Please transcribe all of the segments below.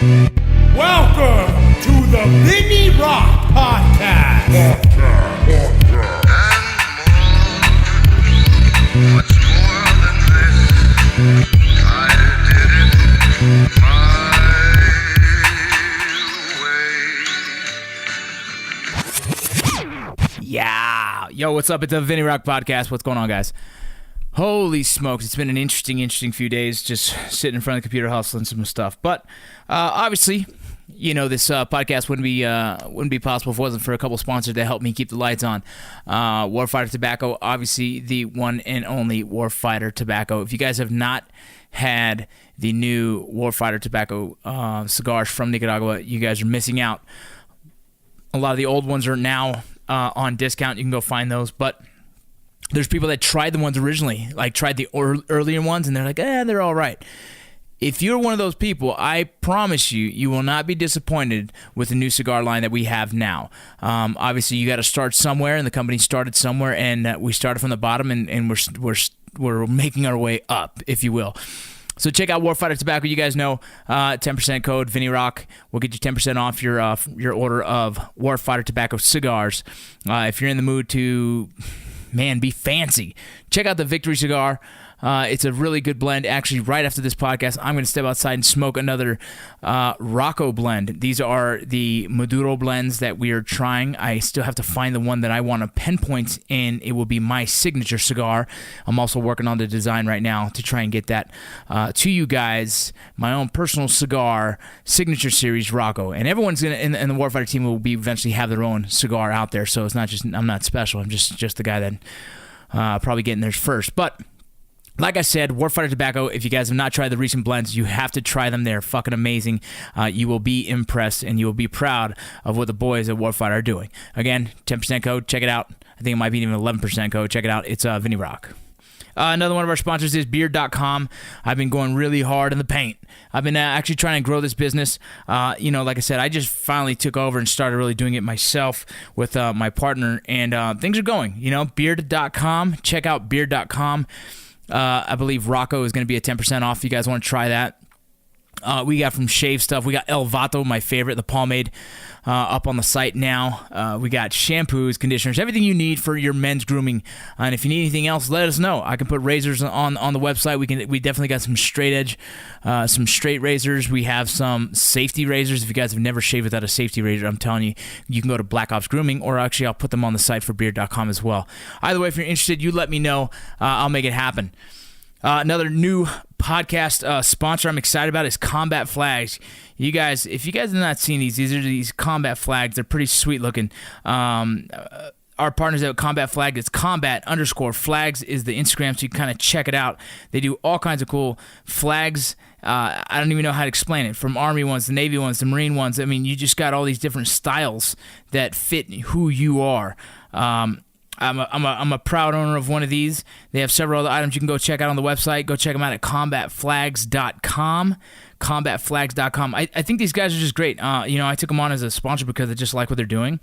Welcome to the Vinny Rock Podcast. Much more than this, I did it my way. Yeah. Yo, what's up? It's the Vinny Rock Podcast. What's going on, guys? Holy smokes. It's been an interesting few days just sitting in front of the computer hustling some stuff. But obviously, you know, this podcast wouldn't be possible if it wasn't for a couple sponsors that helped me keep the lights on. Warfighter Tobacco, obviously the one and only Warfighter Tobacco. If you guys have not had the new Warfighter Tobacco cigars from Nicaragua, you guys are missing out. A lot of the old ones are now on discount. You can go find those, but there's people that tried the ones originally, like tried the earlier ones, and they're like, they're all right. If you're one of those people, I promise you, you will not be disappointed with the new cigar line that we have now. Obviously, you got to start somewhere, and the company started somewhere, and we started from the bottom, and we're making our way up, if you will. So check out Warfighter Tobacco. You guys know 10% code VinnyRock will get you 10% off your order of Warfighter Tobacco cigars. If you're in the mood to, be fancy, check out the Victory cigar. It's a really good blend. Actually, right after this podcast, I'm going to step outside and smoke another Rocco blend. These are the Maduro blends that we are trying. I still have to find the one that I want to pinpoint, and it will be my signature cigar. I'm also working on the design right now to try and get that to you guys. My own personal cigar, signature series Rocco. And everyone's in the Warfighter team will be eventually have their own cigar out there. So it's not just I'm not special. I'm just the guy that probably getting theirs first. But like I said, Warfighter Tobacco, if you guys have not tried the recent blends, you have to try them. They're fucking amazing. You will be impressed, and you will be proud of what the boys at Warfighter are doing. Again, 10% code. Check it out. I think it might be even 11% code. Check it out. It's Vinny Rock. Another one of our sponsors is beard.com. I've been going really hard in the paint. I've been actually trying to grow this business. Like I said, I just finally took over and started really doing it myself with my partner, and things are going. Beard.com. Check out beard.com. I believe Rocco is going to be at 10% off if you guys want to try that. We got from Shave Stuff. We got El Vato, my favorite, the pomade, up on the site now. We got shampoos, conditioners, everything you need for your men's grooming. And if you need anything else, let us know. I can put razors on the website. We definitely got some straight edge, some straight razors. We have some safety razors. If you guys have never shaved without a safety razor, I'm telling you, you can go to Black Ops Grooming, or actually I'll put them on the site for beard.com as well. Either way, if you're interested, you let me know. I'll make it happen. Another new podcast sponsor I'm excited about is Combat Flags. You guys, if you guys have not seen these are these combat flags. They're pretty sweet looking. Our partners at Combat Flag, it's combat_flags is the Instagram, so you can kind of check it out. They do all kinds of cool flags. I don't even know how to explain it. From Army ones, the Navy ones, the Marine ones. I mean, you just got all these different styles that fit who you are. I'm a proud owner of one of these. They have several other items you can go check out on the website. Go check them out at combatflags.com. Combatflags.com. I think these guys are just great. I took them on as a sponsor because I just like what they're doing.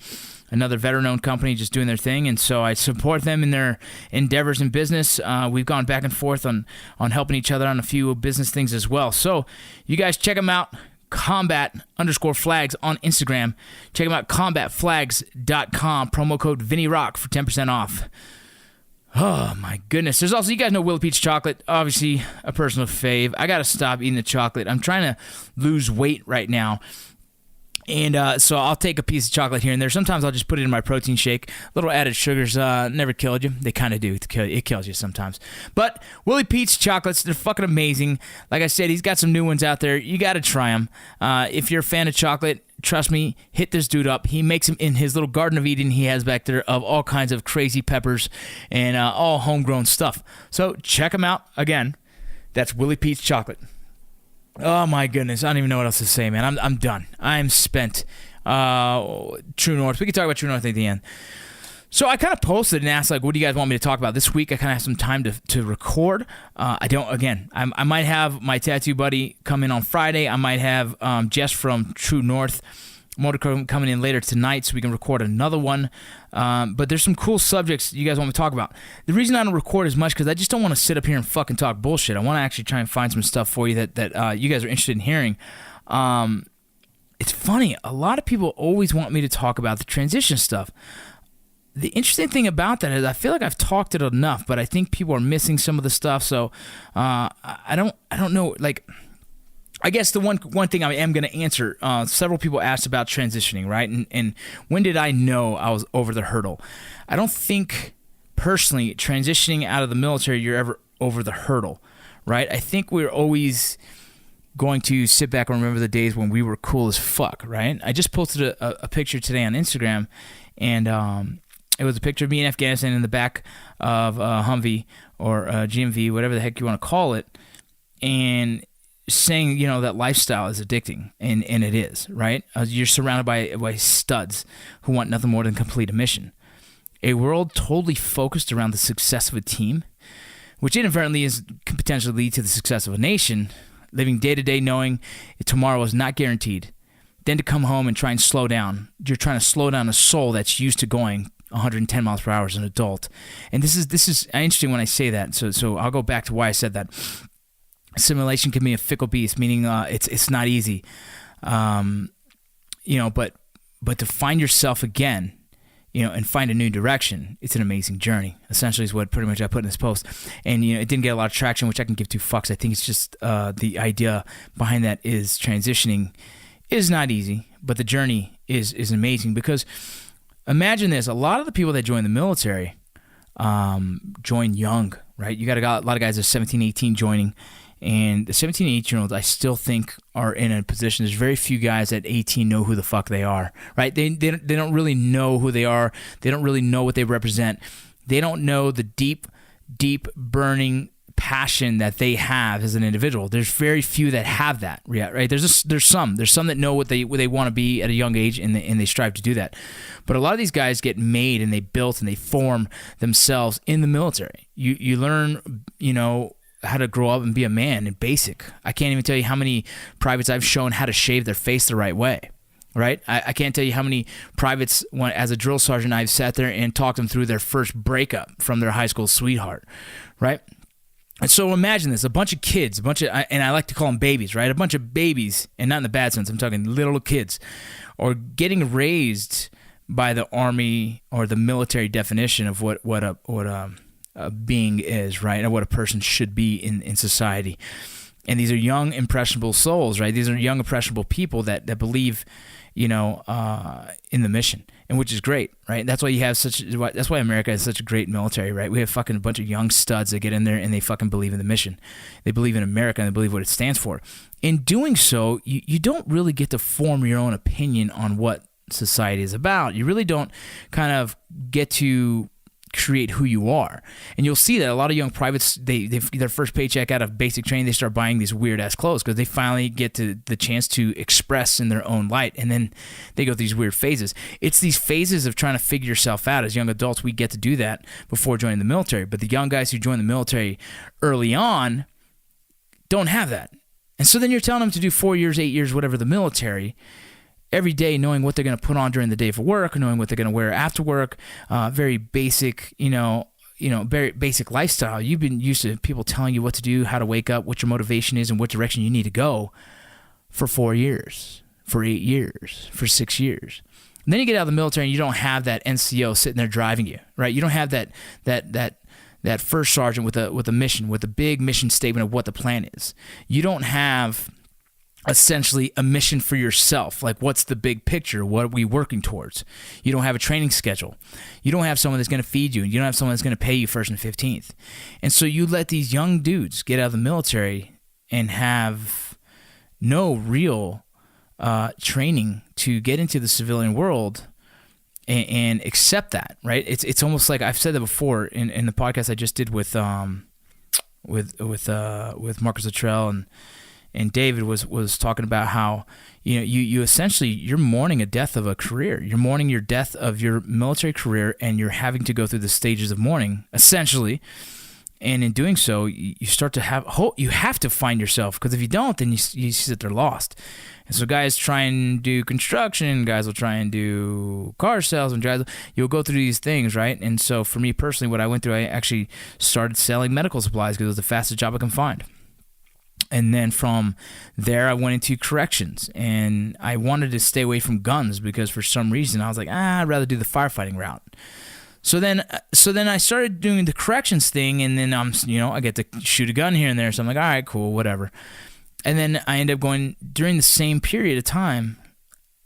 Another veteran-owned company just doing their thing, and so I support them in their endeavors in business. We've gone back and forth on helping each other on a few business things as well. So you guys check them out. Combat_flags on Instagram. Check them out, combatflags.com. Promo code VinnyRock for 10% off. Oh, my goodness. There's also, you guys know Willie Peach Chocolate, obviously a personal fave. I got to stop eating the chocolate. I'm trying to lose weight right now. And so I'll take a piece of chocolate here and there. Sometimes I'll just put it in my protein shake. Little added sugars never killed you. They kind of do. It kills you sometimes. But Willie Pete's chocolates, they're fucking amazing. Like I said, he's got some new ones out there. You got to try them. If you're a fan of chocolate, trust me, hit this dude up. He makes them in his little Garden of Eden he has back there of all kinds of crazy peppers and all homegrown stuff. So check him out. Again, that's Willie Pete's Chocolate. Oh my goodness, I don't even know what else to say, man. I'm done. I'm spent. True North. We can talk about True North at the end. So I kind of posted and asked, like, what do you guys want me to talk about this week? I kind of have some time to record. I might have my tattoo buddy come in on Friday. I might have Jess from True North Motorco coming in later tonight so we can record another one. But there's some cool subjects you guys want me to talk about. The reason I don't record as much because I just don't want to sit up here and fucking talk bullshit. I want to actually try and find some stuff for you that you guys are interested in hearing. it's funny. A lot of people always want me to talk about the transition stuff. The interesting thing about that is I feel like I've talked it enough, but I think people are missing some of the stuff. So I don't know. Like, I guess the one thing I am going to answer. Several people asked about transitioning, right? And when did I know I was over the hurdle? I don't think personally transitioning out of the military you're ever over the hurdle, right? I think we're always going to sit back and remember the days when we were cool as fuck, right? I just posted a picture today on Instagram, and it was a picture of me in Afghanistan in the back of Humvee or GMV, whatever the heck you want to call it, and saying, that lifestyle is addicting, and it is, right? You're surrounded by studs who want nothing more than complete a mission. A world totally focused around the success of a team, which inadvertently can potentially lead to the success of a nation, living day to day knowing tomorrow is not guaranteed. Then to come home and try and slow down. You're trying to slow down a soul that's used to going 110 miles per hour as an adult. And this is interesting when I say that. So I'll go back to why I said that. Simulation can be a fickle beast, meaning it's not easy. But to find yourself again, and find a new direction, it's an amazing journey. Essentially is what pretty much I put in this post. And, it didn't get a lot of traction, which I can give two fucks. I think it's just the idea behind that is transitioning is not easy, but the journey is amazing. Because imagine this, a lot of the people that join the military join young, right? You got a lot of guys that are 17, 18 joining. And the 17 and 18-year-olds, I still think, are in a position. There's very few guys at 18 know who the fuck they are, right? They don't really know who they are. They don't really know what they represent. They don't know the deep, deep, burning passion that they have as an individual. There's very few that have that, right? There's some that know what they want to be at a young age, and they strive to do that. But a lot of these guys get made, and they built, and they form themselves in the military. You learn, how to grow up and be a man in basic. I can't even tell you how many privates I've shown how to shave their face the right way, right? I can't tell you how many privates, as a drill sergeant, I've sat there and talked them through their first breakup from their high school sweetheart, right? And so imagine this, a bunch of kids, and I like to call them babies, right? A bunch of babies, and not in the bad sense, I'm talking little kids, are getting raised by the Army or the military definition of what a being is, right? And what a person should be in society. And these are young, impressionable souls, right? These are young, impressionable people that believe, in the mission, and which is great, right? That's why that's why America has such a great military, right? We have fucking a bunch of young studs that get in there and they fucking believe in the mission. They believe in America and they believe what it stands for. In doing so, you don't really get to form your own opinion on what society is about. You really don't kind of get to create who you are. And you'll see that a lot of young privates, they their first paycheck out of basic training, they start buying these weird ass clothes because they finally get to the chance to express in their own light, and then they go through these weird phases. It's these phases of trying to figure yourself out. As young adults, we get to do that before joining the military, but the young guys who join the military early on don't have that. And so then you're telling them to do 4 years, 8 years, whatever, the military, every day, knowing what they're going to put on during the day for work, knowing what they're going to wear after work, very basic, very basic lifestyle. You've been used to people telling you what to do, how to wake up, what your motivation is, and what direction you need to go for 4 years, for 8 years, for 6 years. And then you get out of the military and you don't have that NCO sitting there driving you, right? You don't have that first sergeant with a mission, with a big mission statement of what the plan is. You don't have essentially a mission for yourself. Like, what's the big picture? What are we working towards? You don't have a training schedule. You don't have someone that's going to feed you. You don't have someone that's going to pay you 1st and 15th. And so you let these young dudes get out of the military and have no real training to get into the civilian world and accept that, right? It's almost like, I've said that before in the podcast I just did with Marcus Luttrell, and David was talking about how, you essentially, you're mourning a death of a career. You're mourning your death of your military career, and you're having to go through the stages of mourning, essentially. And in doing so, you start to have hope. You have to find yourself, because if you don't, then you see that they're lost. And so guys try and do construction, guys will try and do car sales, and you'll go through these things, right? And so for me personally, what I went through, I actually started selling medical supplies because it was the fastest job I can find. And then from there, I went into corrections, and I wanted to stay away from guns because for some reason I was like, I'd rather do the firefighting route. So then I started doing the corrections thing, and then I get to shoot a gun here and there. So I'm like, all right, cool, whatever. And then I end up going during the same period of time.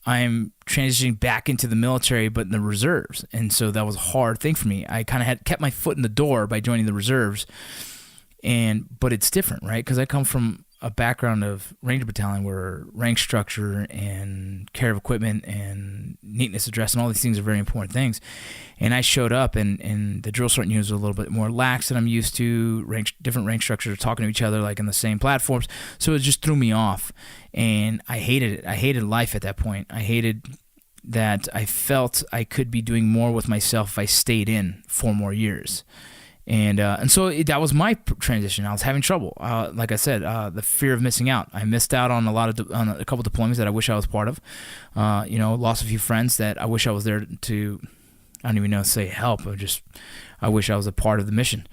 I'm transitioning back into the military, but in the reserves, and so that was a hard thing for me. I kind of had kept my foot in the door by joining the reserves. But it's different, right? Because I come from a background of Ranger Battalion where rank structure and care of equipment and neatness of dress and all these things are very important things. And I showed up, and the drill sergeant units were a little bit more lax than I'm used to. Different rank structures talking to each other like in the same platforms. So it just threw me off, and I hated it. I hated life at that point. I hated that I felt I could be doing more with myself if I stayed in 4 more years. And so that was my transition. I was having trouble. Like I said, the fear of missing out. I missed out on on a couple deployments that I wish I was part of. Lost a few friends that I wish I was there to. I don't even know to say help. I wish I was a part of the mission.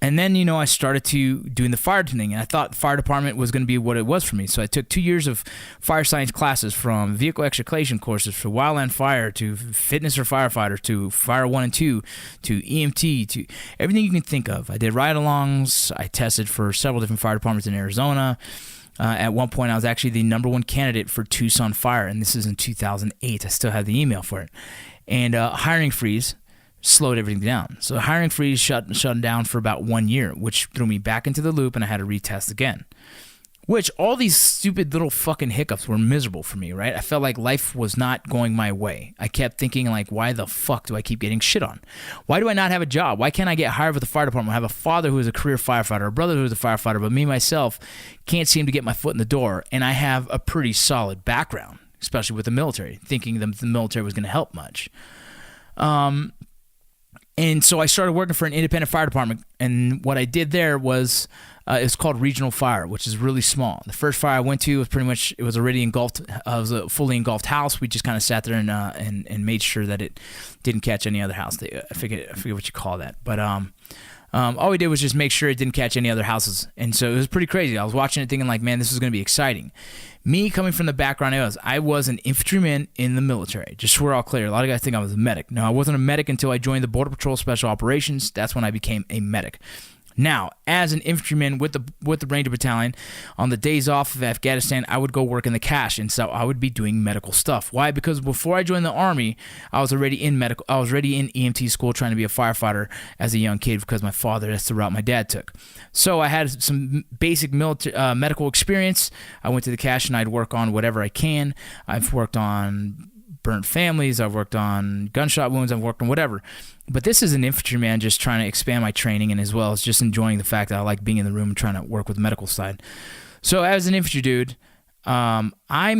And then, I started doing the fire tuning, and I thought the fire department was going to be what it was for me. So I took 2 years of fire science classes, from vehicle extrication courses for wildland fire to fitness for firefighters to fire 1 and 2 to EMT to everything you can think of. I did ride-alongs. I tested for several different fire departments in Arizona. At one point, I was actually the #1 candidate for Tucson Fire, and this is in 2008. I still have the email for it. And hiring freeze slowed everything down. So hiring freeze shut down for about 1 year, which threw me back into the loop, and I had to retest again. Which all these stupid little fucking hiccups were miserable for me, right? I felt like life was not going my way. I kept thinking, like, why the fuck do I keep getting shit on? Why do I not have a job? Why can't I get hired with the fire department? I have a father who is a career firefighter, a brother who is a firefighter, but me, myself, can't seem to get my foot in the door, and I have a pretty solid background, especially with the military, thinking the military was going to help much. And so I started working for an independent fire department, and what I did there was, it's called regional fire, which is really small. The first fire I went to was pretty much, it was already engulfed. It was a fully engulfed house. We just kind of sat there and made sure that it didn't catch any other house. I forget what you call that, but all we did was just make sure it didn't catch any other houses. And so it was pretty crazy. I was watching it thinking like, man, this is going to be exciting. Me coming from the background I was an infantryman in the military. Just so we're all clear. A lot of guys think I was a medic. No, I wasn't a medic until I joined the Border Patrol Special Operations. That's when I became a medic. Now, as an infantryman with the Ranger Battalion, on the days off of Afghanistan, I would go work in the cache, and so I would be doing medical stuff. Why? Because before I joined the Army, I was already in EMT school trying to be a firefighter as a young kid because that's the route my dad took. So I had some basic medical experience. I went to the cache, and I'd work on whatever I can. I've worked on burnt families, I've worked on gunshot wounds, I've worked on whatever. But this is an infantryman just trying to expand my training, and as well as just enjoying the fact that I like being in the room and trying to work with the medical side. So as an infantry dude, I'm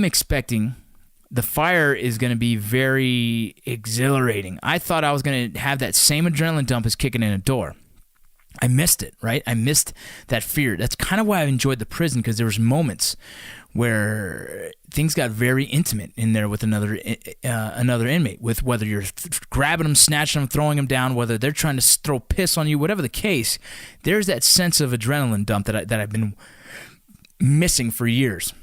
expecting the fire is going to be very exhilarating. I thought I was going to have that same adrenaline dump as kicking in a door. I missed it, right? I missed that fear. That's kind of why I enjoyed the prison, because there was moments where things got very intimate in there with another inmate, with whether you're grabbing them, snatching them, throwing them down, whether they're trying to throw piss on you, whatever the case, there's that sense of adrenaline dump that I've been missing for years.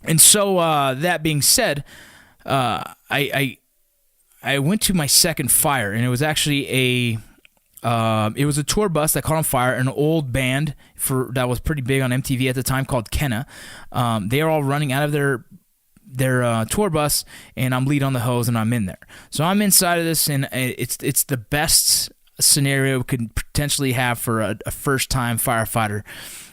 And so that being said, I went to my second fire, and it was actually it was a tour bus that caught on fire. An old band that was pretty big on MTV at the time called Kenna. They are all running out of their tour bus, and I'm lead on the hose, and I'm in there. So I'm inside of this, and it's the best scenario we could potentially have for a first-time firefighter.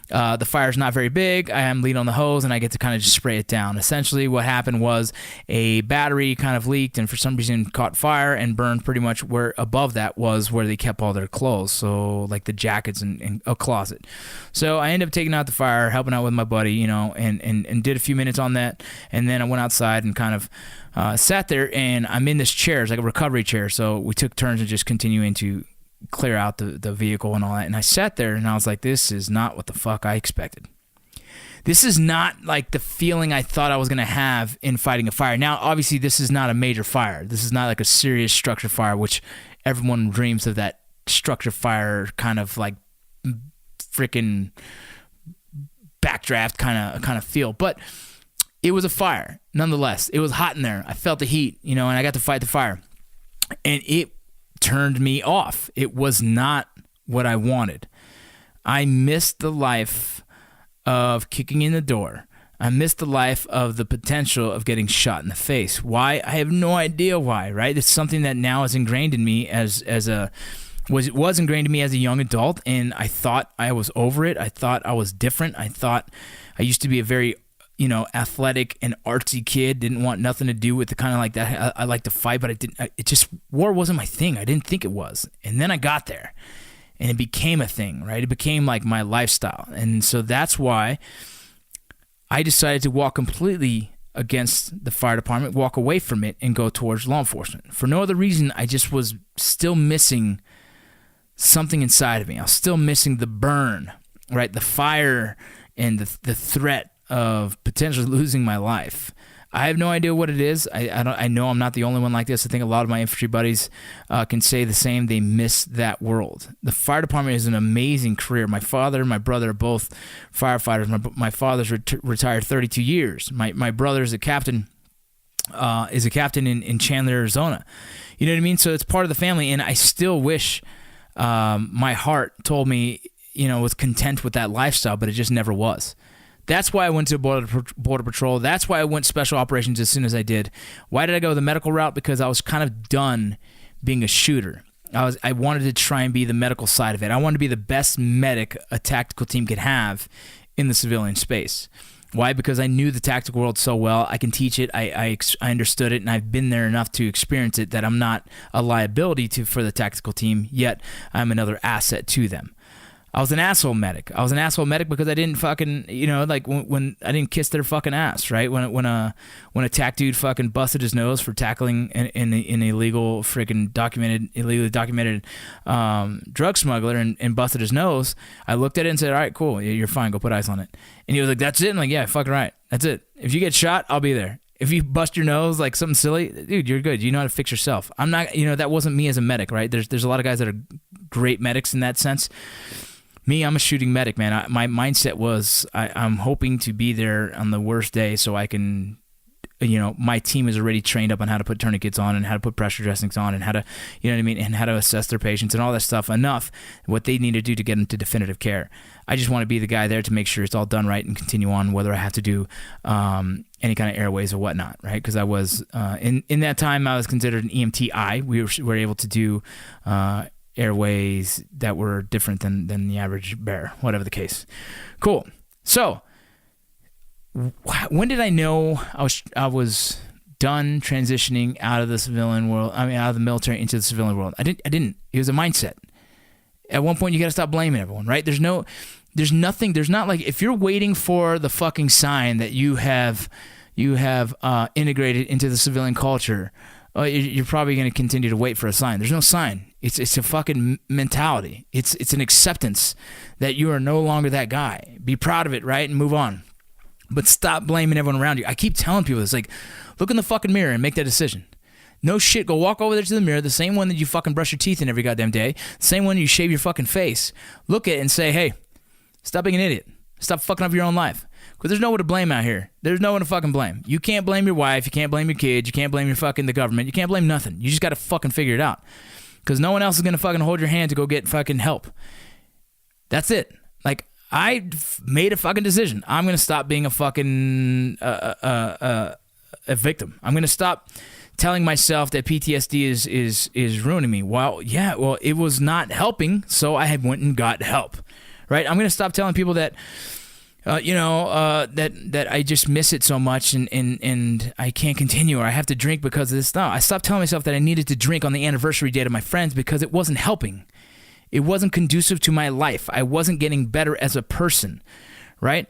The fire's not very big. I am lead on the hose, and I get to kind of just spray it down. Essentially, what happened was a battery kind of leaked, and for some reason caught fire and burned pretty much where above that was where they kept all their clothes, so like the jackets and a closet. So I ended up taking out the fire, helping out with my buddy, and did a few minutes on that, and then I went outside and kind of sat there, and I'm in this chair. It's like a recovery chair, so we took turns of just continuing to clear out the vehicle and all that. And I sat there and I was like, this is not what the fuck I expected. This is not like the feeling I thought I was going to have in fighting a fire. Now, obviously, this is not a major fire. This is not like a serious structure fire, which everyone dreams of, that structure fire kind of like freaking backdraft kind of feel. But it was a fire, nonetheless. It was hot in there. I felt the heat, and I got to fight the fire. And it turned me off. It was not what I wanted. I missed the life of kicking in the door. I missed the life of the potential of getting shot in the face. Why? I have no idea why, right? It's something that now is ingrained in me was ingrained in me as a young adult, and I thought I was over it. I thought I was different. I thought I used to be a very athletic and artsy kid, didn't want nothing to do with the kind of like that. I like to fight, but war wasn't my thing. I didn't think it was. And then I got there and it became a thing, right? It became like my lifestyle. And so that's why I decided to walk completely against the fire department, walk away from it, and go towards law enforcement. For no other reason, I just was still missing something inside of me. I was still missing the burn, right? The fire and the threat of potentially losing my life. I have no idea what it is. I know I'm not the only one like this. I think a lot of my infantry buddies can say the same. They miss that world. The fire department is an amazing career. My father and my brother are both firefighters. My father's retired 32 years. My brother is a captain. In Chandler, Arizona. You know what I mean? So it's part of the family, and I still wish my heart told me, was content with that lifestyle, but it just never was. That's why I went to Border Patrol. That's why I went Special Operations as soon as I did. Why did I go the medical route? Because I was kind of done being a shooter. I wanted to try and be the medical side of it. I wanted to be the best medic a tactical team could have in the civilian space. Why? Because I knew the tactical world so well. I can teach it. I understood it, and I've been there enough to experience it that I'm not a liability for the tactical team, yet I'm another asset to them. I was an asshole medic. I was an asshole medic because I didn't fucking, when I didn't kiss their fucking ass, right? When a tac dude fucking busted his nose for tackling an illegal freaking illegally documented drug smuggler and busted his nose, I looked at it and said, all right, cool, you're fine, go put ice on it. And he was like, that's it? I'm like, yeah, fucking right, that's it. If you get shot, I'll be there. If you bust your nose like something silly, dude, you're good. You know how to fix yourself. I'm not, that wasn't me as a medic, right? There's a lot of guys that are great medics in that sense. Me, I'm a shooting medic, man. My mindset was I'm hoping to be there on the worst day so I can, my team is already trained up on how to put tourniquets on and how to put pressure dressings on and how to, and how to assess their patients and all that stuff enough, what they need to do to get them to definitive care. I just want to be the guy there to make sure it's all done right and continue on, whether I have to do any kind of airways or whatnot, right? Because I was, in that time, I was considered an EMTI. We were able to do airways that were different than the average bear, whatever the case. Cool. So when did I know I was done transitioning out of the civilian world? I mean, out of the military into the civilian world. I didn't. It was a mindset. At one point, you got to stop blaming everyone, right? There's not like, if you're waiting for the fucking sign that you have integrated into the civilian culture, you're probably going to continue to wait for a sign. There's no sign. It's a fucking mentality. It's an acceptance that you are no longer that guy. Be proud of it, right? And move on. But stop blaming everyone around you. I keep telling people this, like, look in the fucking mirror and make that decision. No shit, go walk over there to the mirror, the same one that you fucking brush your teeth in every goddamn day, the same one you shave your fucking face. Look at it and say, hey, stop being an idiot. Stop fucking up your own life. Because there's no one to blame out here. There's no one to fucking blame. You can't blame your wife. You can't blame your kids. You can't blame your fucking the government. You can't blame nothing. You just got to fucking figure it out. Because no one else is going to fucking hold your hand to go get fucking help. That's it. Like, I made a fucking decision. I'm going to stop being a fucking a victim. I'm going to stop telling myself that PTSD is ruining me. Well, it was not helping, so I went and got help. Right? I'm going to stop telling people that that I just miss it so much and I can't continue, or I have to drink because of this stuff. I stopped telling myself that I needed to drink on the anniversary date of my friends because it wasn't helping. It wasn't conducive to my life. I wasn't getting better as a person, right?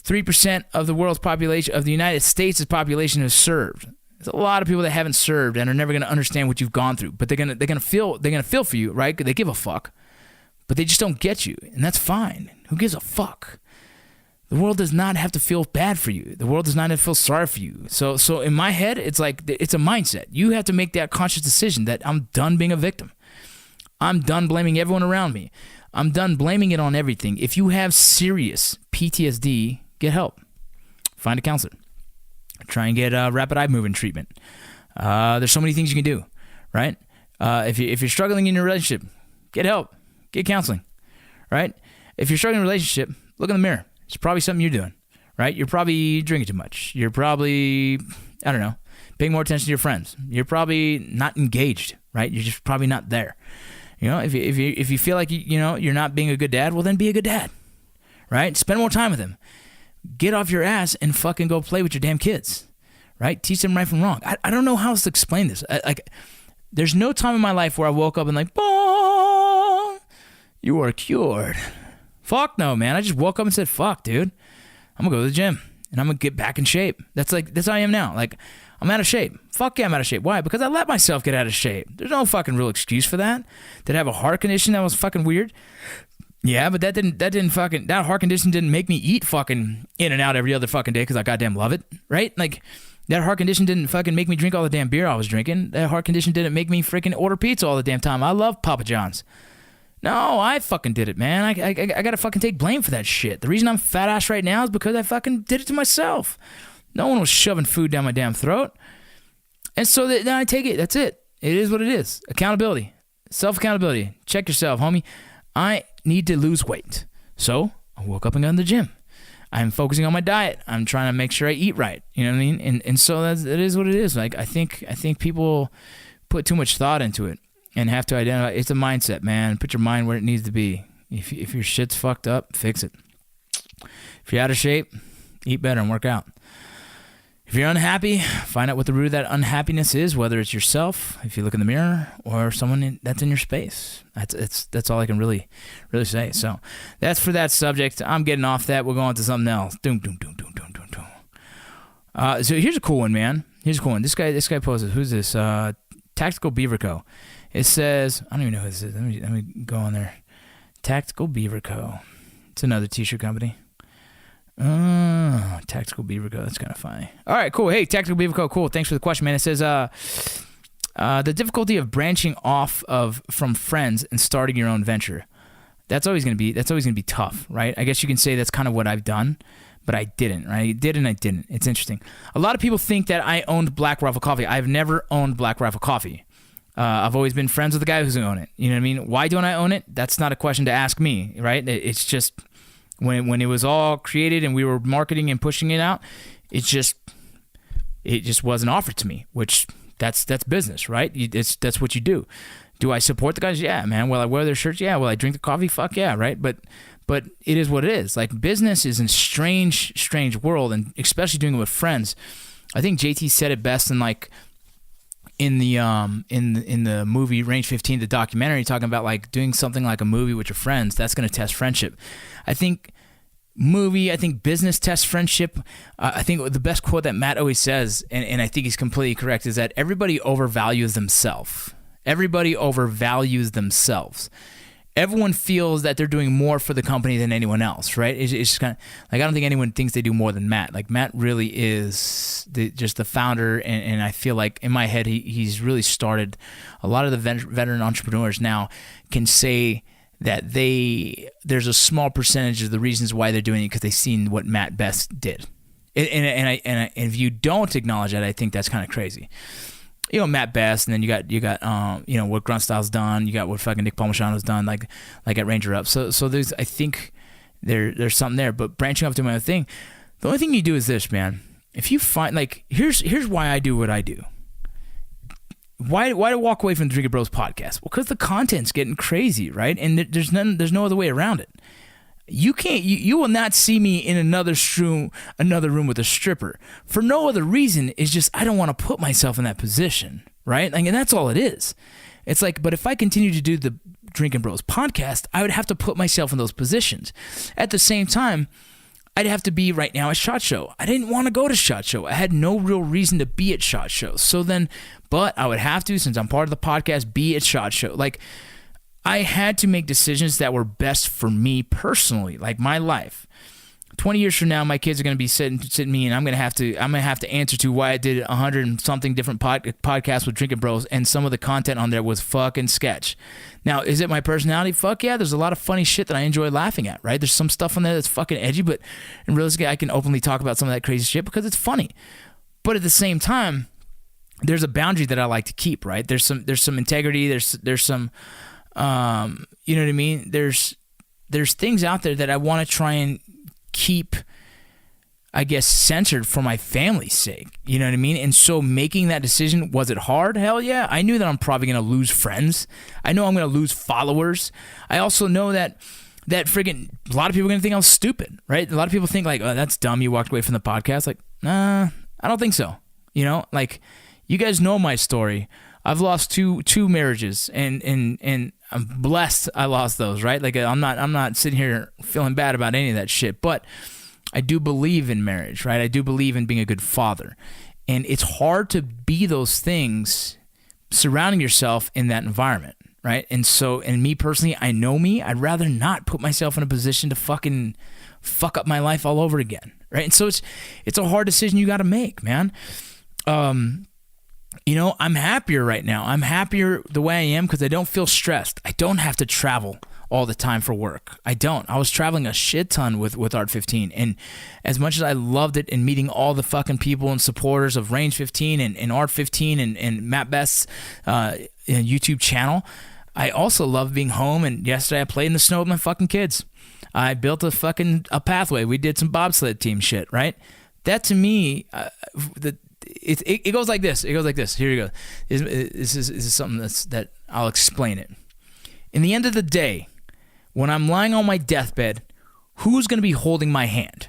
3% of the world's population, of the United States' population, is served. There's a lot of people that haven't served and are never going to understand what you've gone through, but they're gonna feel for you, right? They give a fuck, but they just don't get you, and that's fine. Who gives a fuck? The world does not have to feel bad for you. The world does not have to feel sorry for you. So in my head, it's like, it's a mindset. You have to make that conscious decision that I'm done being a victim. I'm done blaming everyone around me. I'm done blaming it on everything. If you have serious PTSD, get help. Find a counselor. Try and get rapid eye movement treatment. There's so many things you can do, right? If you're struggling in your relationship, get help. Get counseling, right? If you're struggling in a relationship, look in the mirror. It's probably something you're doing, right? You're probably drinking too much. You're probably, I don't know, paying more attention to your friends. You're probably not engaged, right? You're just probably not there. You know, if you feel like you're not being a good dad, well then be a good dad, right? Spend more time with them. Get off your ass and fucking go play with your damn kids, right? Teach them right from wrong. I don't know how else to explain this. There's no time in my life where I woke up and like, "Bah, you are cured." Fuck no, man. I just woke up and said, "Fuck, dude, I'm gonna go to the gym and I'm gonna get back in shape." That's how I am now. Like, I'm out of shape. Fuck yeah, I'm out of shape. Why? Because I let myself get out of shape. There's no fucking real excuse for that. Did I have a heart condition that was fucking weird? Yeah, but that heart condition didn't make me eat fucking in and out every other fucking day because I goddamn love it, right? Like, that heart condition didn't fucking make me drink all the damn beer I was drinking. That heart condition didn't make me freaking order pizza all the damn time. I love Papa John's. No, I fucking did it, man. I gotta fucking take blame for that shit. The reason I'm fat ass right now is because I fucking did it to myself. No one was shoving food down my damn throat. And so now I take it. That's it. It is what it is. Accountability. Self-accountability. Check yourself, homie. I need to lose weight. So I woke up and got in the gym. I'm focusing on my diet. I'm trying to make sure I eat right. You know what I mean? And so it is what it is. Like, I think people put too much thought into it and have to identify. It's a mindset, man. Put your mind where it needs to be. If your shit's fucked up, fix it. If you're out of shape, eat better and work out. If you're unhappy, find out what the root of that unhappiness is, whether it's yourself, if you look in the mirror, or someone that's in your space. That's all I can really say. So that's for that subject. I'm getting off that. We'll go on to something else. Doom, doom, doom, doom, doom, doom, doom. So here's a cool one, man. Here's a cool one. This guy poses. Who's this? Tactical Beaver Co. It says, I don't even know who this is. Let me go on there. Tactical Beaver Co. It's another t-shirt company. Tactical Beaver Co. That's kind of funny. All right, cool. Hey, Tactical Beaver Co. Cool. Thanks for the question, man. It says, the difficulty of branching off from friends and starting your own venture. That's always gonna be tough, right? I guess you can say that's kind of what I've done, but I didn't, right? I did and I didn't. It's interesting. A lot of people think that I owned Black Rifle Coffee. I've never owned Black Rifle Coffee. I've always been friends with the guy who's owned it. You know what I mean? Why don't I own it? That's not a question to ask me, right? It's just when it was all created and we were marketing and pushing it out, it just wasn't offered to me, which that's business, right? That's what you do. Do I support the guys? Yeah, man. Will I wear their shirts? Yeah. Will I drink the coffee? Fuck yeah, right? But it is what it is. Like, business is a strange world, and especially doing it with friends. I think JT said it best in the movie Range 15, the documentary, talking about like doing something like a movie with your friends. That's going to test friendship. I think business tests friendship. I think the best quote that Matt always says, and I think he's completely correct, is that everybody overvalues themselves. Everybody overvalues themselves. Everyone feels that they're doing more for the company than anyone else, right? It's just kind of like, I don't think anyone thinks they do more than Matt. Like, Matt really is just the founder, and I feel like in my head he's really started. A lot of the veteran entrepreneurs now can say that there's a small percentage of the reasons why they're doing it because they've seen what Matt Best did, and if you don't acknowledge that, I think that's kind of crazy. You know, Matt Best, and then you got what Grunt Style's done. You got what fucking Nick Palmachano's done, like at Ranger Up. So there's, I think there's something there. But branching off to my own thing, the only thing you do is this, man. If you find, like, here's why I do what I do. Why do I walk away from the Drinking Bros podcast? Well, because the content's getting crazy, right? And there's no other way around it. You will not see me in another room with a stripper for no other reason. It's just I don't want to put myself in that position, right? Like, and that's all it is. It's like, but if I continue to do the Drinking Bros podcast, I would have to put myself in those positions. At the same time, I'd have to be right now at SHOT Show. I didn't want to go to SHOT Show. I had no real reason to be at SHOT Show. So then, but I would have to, since I'm part of the podcast, be at SHOT Show. Like, I had to make decisions that were best for me personally, like my life. 20 years from now, my kids are going to be sitting me, and I'm going to have to answer to why I did 100 and something different podcasts with Drinking Bros, and some of the content on there was fucking sketch. Now, is it my personality? Fuck yeah. There's a lot of funny shit that I enjoy laughing at, right? There's some stuff on there that's fucking edgy, but in realistically, I can openly talk about some of that crazy shit because it's funny. But at the same time, there's a boundary that I like to keep, right? There's some integrity. There's some, you know what I mean? There's things out there that I want to try and keep, I guess, censored for my family's sake. You know what I mean? And so making that decision, was it hard? Hell yeah. I knew that I'm probably going to lose friends. I know I'm going to lose followers. I also know that friggin' a lot of people are going to think I'm stupid, right? A lot of people think like, oh, that's dumb. You walked away from the podcast. Like, nah, I don't think so. You know, like, you guys know my story. I've lost two marriages, and I'm blessed I lost those, right? Like, I'm not sitting here feeling bad about any of that shit, but I do believe in marriage, right? I do believe in being a good father. And it's hard to be those things surrounding yourself in that environment, right? And so, and me personally, I know me, I'd rather not put myself in a position to fucking fuck up my life all over again, right? And so it's a hard decision you got to make, man. You know, I'm happier right now. I'm happier the way I am because I don't feel stressed. I don't have to travel all the time for work. I don't. I was traveling a shit ton with Art 15. And as much as I loved it and meeting all the fucking people and supporters of Range 15 and Art 15 and Matt Best's YouTube channel, I also love being home. And yesterday I played in the snow with my fucking kids. I built a pathway. We did some bobsled team shit, right? That to me, it goes like this. It goes like this. Here you go. This is something that I'll explain it. In the end of the day, when I'm lying on my deathbed, who's going to be holding my hand?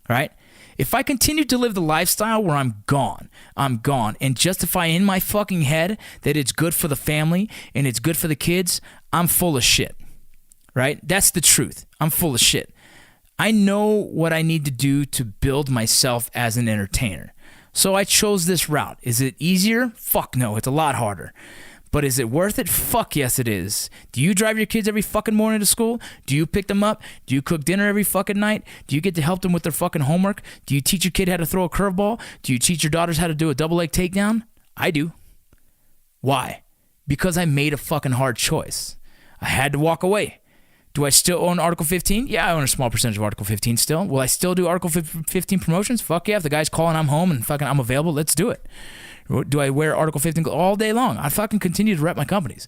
Right? If I continue to live the lifestyle where I'm gone, and justify in my fucking head that it's good for the family and it's good for the kids, I'm full of shit. Right? That's the truth. I'm full of shit. I know what I need to do to build myself as an entertainer. So I chose this route. Is it easier? Fuck no, it's a lot harder. But is it worth it? Fuck yes, it is. Do you drive your kids every fucking morning to school? Do you pick them up? Do you cook dinner every fucking night? Do you get to help them with their fucking homework? Do you teach your kid how to throw a curveball? Do you teach your daughters how to do a double leg takedown? I do. Why? Because I made a fucking hard choice. I had to walk away. Do I still own Article 15? Yeah, I own a small percentage of Article 15 still. Will I still do Article 15 promotions? Fuck yeah. If the guy's calling, I'm home and fucking I'm available, let's do it. Do I wear Article 15 all day long? I fucking continue to rep my companies.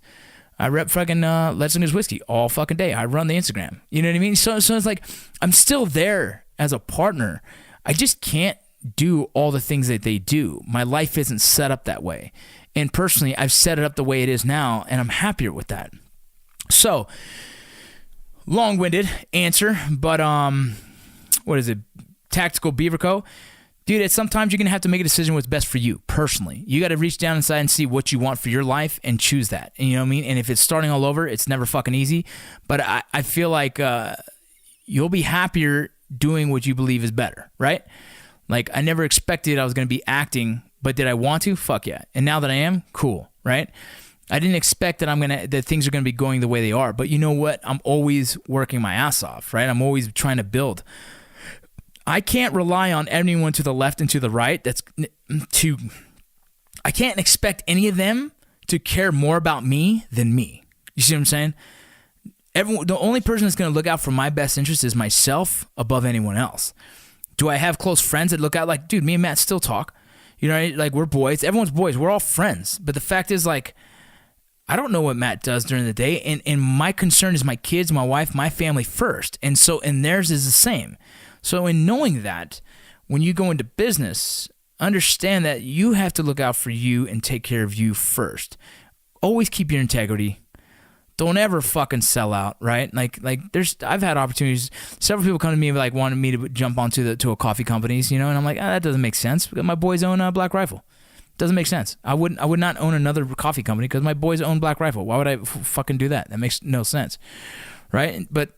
I rep fucking Let's Drink Whiskey all fucking day. I run the Instagram. You know what I mean? So it's like I'm still there as a partner. I just can't do all the things that they do. My life isn't set up that way. And personally, I've set it up the way it is now, and I'm happier with that. So, long-winded answer, but what is it? Tactical Beaver Co. Dude, sometimes you're going to have to make a decision what's best for you personally. You got to reach down inside and see what you want for your life and choose that. And you know what I mean? And if it's starting all over, it's never fucking easy. But I feel like you'll be happier doing what you believe is better, right? Like, I never expected I was going to be acting, but did I want to? Fuck yeah. And now that I am, cool, right? I didn't expect that things are going to be going the way they are. But you know what? I'm always working my ass off, right? I'm always trying to build. I can't rely on anyone to the left and to the right. I can't expect any of them to care more about me than me. You see what I'm saying? The only person that's going to look out for my best interest is myself above anyone else. Do I have close friends that look out like, dude, me and Matt still talk? You know, like, we're boys. Everyone's boys. We're all friends. But the fact is, like, I don't know what Matt does during the day, and my concern is my kids, my wife, my family first. And theirs is the same. So in knowing that, when you go into business, understand that you have to look out for you and take care of you first. Always keep your integrity. Don't ever fucking sell out, right? Like I've had opportunities. Several people come to me like wanted me to jump onto to a coffee companies, you know, and I'm like, that doesn't make sense because my boys own a Black Rifle. Doesn't make sense. I would not own another coffee company because my boys own Black Rifle. Why would I fucking do that? That makes no sense, right? But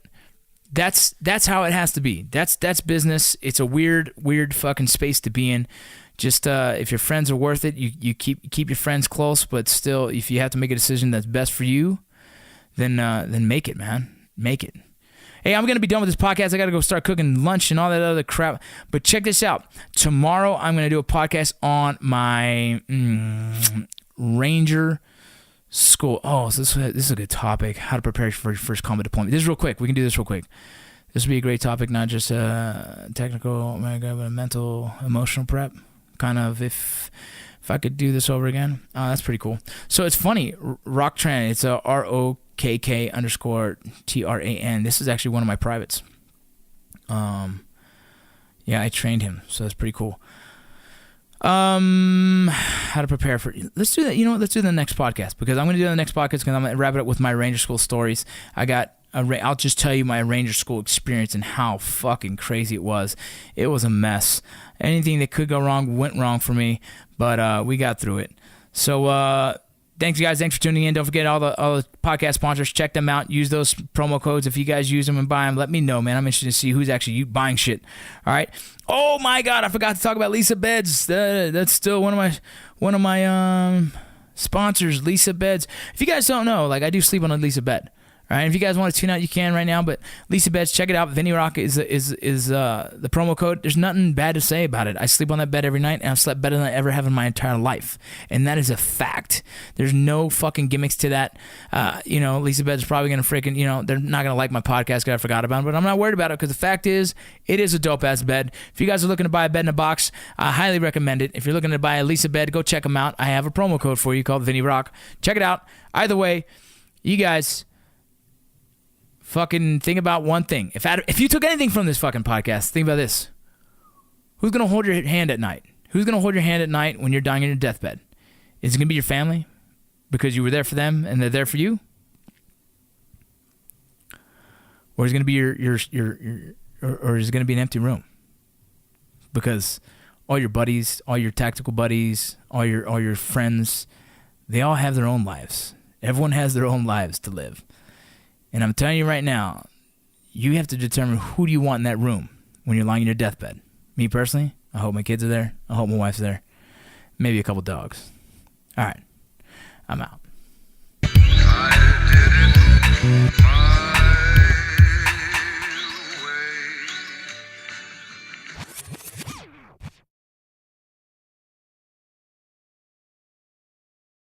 that's how it has to be. That's business. It's a weird fucking space to be in. Just if your friends are worth it, you keep your friends close. But still, if you have to make a decision that's best for you, then make it, man. Make it. Hey, I'm going to be done with this podcast. I got to go start cooking lunch and all that other crap. But check this out. Tomorrow, I'm going to do a podcast on my Ranger school. Oh, so this is a good topic. How to prepare for your first combat deployment. This is real quick. We can do this real quick. This would be a great topic, not just technical, but mental, emotional prep. Kind of if I could do this over again. That's pretty cool. So it's funny. Rocktran, it's a ROKK_TRAN. This is actually one of my privates. Yeah, I trained him, so that's pretty cool. How to prepare for... Let's do that. You know what? Let's do the next podcast, because I'm going to do the next podcast because I'm going to wrap it up with my Ranger School stories. I'll just tell you my Ranger School experience and how fucking crazy it was. It was a mess. Anything that could go wrong went wrong for me, but we got through it. So thanks, guys. Thanks for tuning in. Don't forget all the podcast sponsors. Check them out. Use those promo codes. If you guys use them and buy them, let me know, man. I'm interested to see who's actually buying shit. All right. Oh my God, I forgot to talk about Lisa Beds. That's still one of my sponsors, Lisa Beds. If you guys don't know, like, I do sleep on a Lisa bed. All right, if you guys want to tune out, you can right now. But Lisa Beds, check it out. Vinny Rock is the promo code. There's nothing bad to say about it. I sleep on that bed every night, and I've slept better than I ever have in my entire life, and that is a fact. There's no fucking gimmicks to that. Lisa Beds is probably gonna freaking, they're not gonna like my podcast because I forgot about it, but I'm not worried about it because the fact is, it is a dope ass bed. If you guys are looking to buy a bed in a box, I highly recommend it. If you're looking to buy a Lisa bed, go check them out. I have a promo code for you called Vinny Rock. Check it out. Either way, you guys. Fucking think about one thing. If you took anything from this fucking podcast, think about this. Who's going to hold your hand at night? Who's going to hold your hand at night when you're dying in your deathbed? Is it going to be your family because you were there for them and they're there for you? Or is it going to be or is it going to be an empty room? Because all your buddies, all your tactical buddies, all your friends, they all have their own lives. Everyone has their own lives to live. And I'm telling you right now, you have to determine who do you want in that room when you're lying in your deathbed. Me personally, I hope my kids are there. I hope my wife's there. Maybe a couple dogs. All right. I'm out.